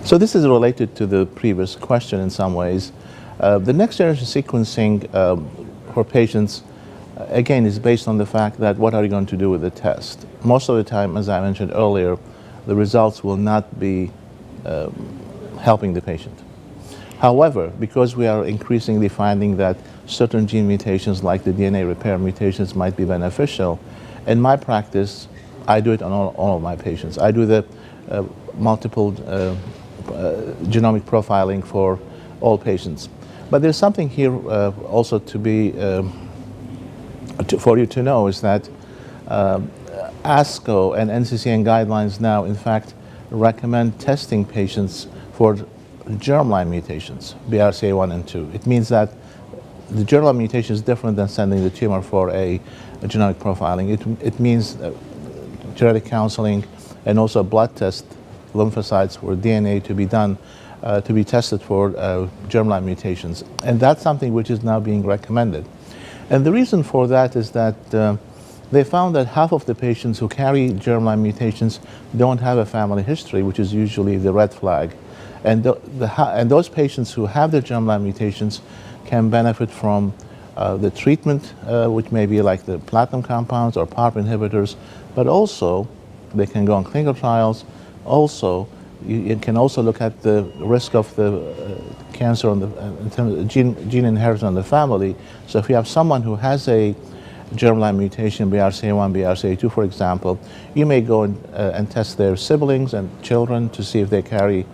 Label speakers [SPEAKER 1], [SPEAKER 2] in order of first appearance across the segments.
[SPEAKER 1] So this is related to the previous question in some ways. The next generation sequencing for patients, again, is based on the fact that what are you going to do with the test? Most of the time, as I mentioned earlier, the results will not be helping the patient. However, because we are increasingly finding that certain gene mutations like the DNA repair mutations might be beneficial, in my practice, I do it on all of my patients. I do the multiple genomic profiling for all patients. But there's something here also to be, for you to know, is that ASCO and NCCN guidelines now, in fact, recommend testing patients for germline mutations, BRCA1 and 2. It means that the germline mutation is different than sending the tumor for a genomic profiling. It means genetic counseling and also a blood test, lymphocytes or DNA to be done, to be tested for germline mutations. And that's something which is now being recommended. And the reason for that is that they found that half of the patients who carry germline mutations don't have a family history, which is usually the red flag. And, and those patients who have the germline mutations can benefit from the treatment, which may be like the platinum compounds or PARP inhibitors, but also they can go on clinical trials. Also, you can also look at the risk of the cancer on in terms of gene inheritance in the family. So if you have someone who has a germline mutation, BRCA1, BRCA2, for example, you may go and test their siblings and children to see if they carry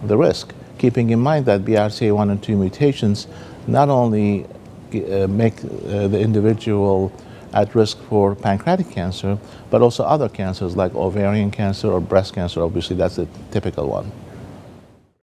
[SPEAKER 1] the risk, keeping in mind that BRCA1 and 2 mutations not only make the individual at risk for pancreatic cancer, but also other cancers like ovarian cancer or breast cancer. Obviously, that's a typical one.